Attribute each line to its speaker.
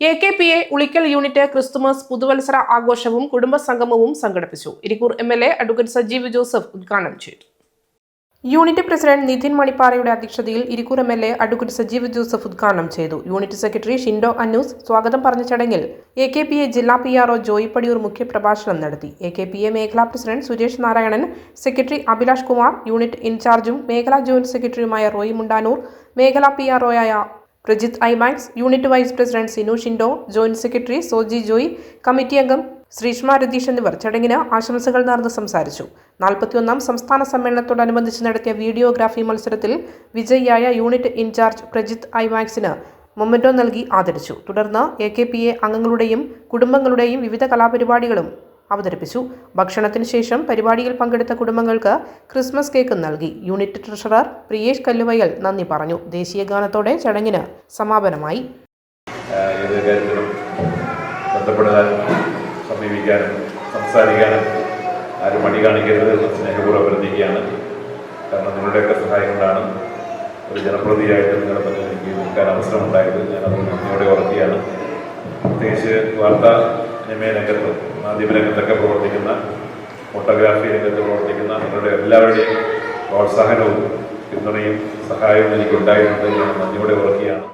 Speaker 1: AKPA Ulikkal unit Christmas പുതുവത്സര ആഘോഷവും കുടുംബസംഗമവും സംഘടിപ്പിച്ചു. Irikkur MLA advocate Sajeev Joseph ഉദ്ഘാടനം ചെയ്തു. യൂണിറ്റ് പ്രസിഡന്റ് നിതിൻ മണിപ്പാറയുടെ അധ്യക്ഷതയിൽ Irikkur MLA advocate Sajeev Joseph ഉദ്ഘാടനം ചെയ്തു. യൂണിറ്റ് സെക്രട്ടറി ഷിൻഡോ അന്നൂസ് സ്വാഗതം പറഞ്ഞ ചടങ്ങിൽ AKPA ജില്ലാ PRO ജോയി പടിയൂർ മുഖ്യപ്രഭാഷണം നടത്തി. AKPA മേഖലാ president Suresh Narayanan, secretary Abhilash Kumar, unit ഇൻചാർജും മേഖലാ ജോയിന്റ് സെക്രട്ടറിയുമായ റോയി മുണ്ടാനൂർ, മേഖലാ PROയായ Prajith Imax, unit vice president Sinu Shindo, joint secretary Soji Joy, committee അംഗം ശ്രീഷ്മ രതീഷ് എന്നിവർ ചടങ്ങിന് ആശംസകൾ നേർന്ന് സംസാരിച്ചു. 41ാം സംസ്ഥാന സമ്മേളനത്തോടനുബന്ധിച്ച് നടത്തിയ വീഡിയോഗ്രാഫി മത്സരത്തിൽ വിജയിയായ യൂണിറ്റ് ഇൻചാർജ് പ്രജിത് ഐമാക്സിന് മൊമെന്റോ നൽകി ആദരിച്ചു. തുടർന്ന് AKPA അംഗങ്ങളുടെയും കുടുംബങ്ങളുടെയും വിവിധ കലാപരിപാടികളും അവതരിപ്പിച്ചു. ഭക്ഷണത്തിന് ശേഷം പരിപാടിയിൽ പങ്കെടുത്ത കുടുംബങ്ങൾക്ക് ക്രിസ്മസ് കേക്ക് നൽകി. യൂണിറ്റ് ട്രഷറർ പ്രിയേഷ് കല്ലുവയൽ നന്ദി പറഞ്ഞു. ദേശീയ ഗാനത്തോടെ ചടങ്ങിന് സമാപനമായി.
Speaker 2: സമീപിക്കാനും സംസാരിക്കാനും ആരും മടി കാണിക്കരുത് എന്ന് സ്നേഹപൂർവ്വം അഭ്യർത്ഥിക്കുകയാണ്. കാരണം നിങ്ങളുടെയൊക്കെ സഹായം കൊണ്ടാണ് ഒരു ജനപ്രതിനിധിയായിട്ട് നിങ്ങളുടെ മുന്നിൽ എനിക്ക് നിൽക്കാൻ അവസരമുണ്ടായത്. ഞാനത് നന്ദിയോടെ ഓർക്കുകയാണ്. പ്രത്യേകിച്ച് വാർത്താ രംഗത്ത്, മാധ്യമരംഗത്തൊക്കെ പ്രവർത്തിക്കുന്ന, ഫോട്ടോഗ്രാഫി രംഗത്ത് പ്രവർത്തിക്കുന്ന നിങ്ങളുടെ എല്ലാവരുടെയും പ്രോത്സാഹനവും പിന്തുണയും സഹായവും എനിക്കുണ്ടായിട്ടുണ്ട്. ഞാൻ നന്ദിയോടെ ഓർക്കുകയാണ്.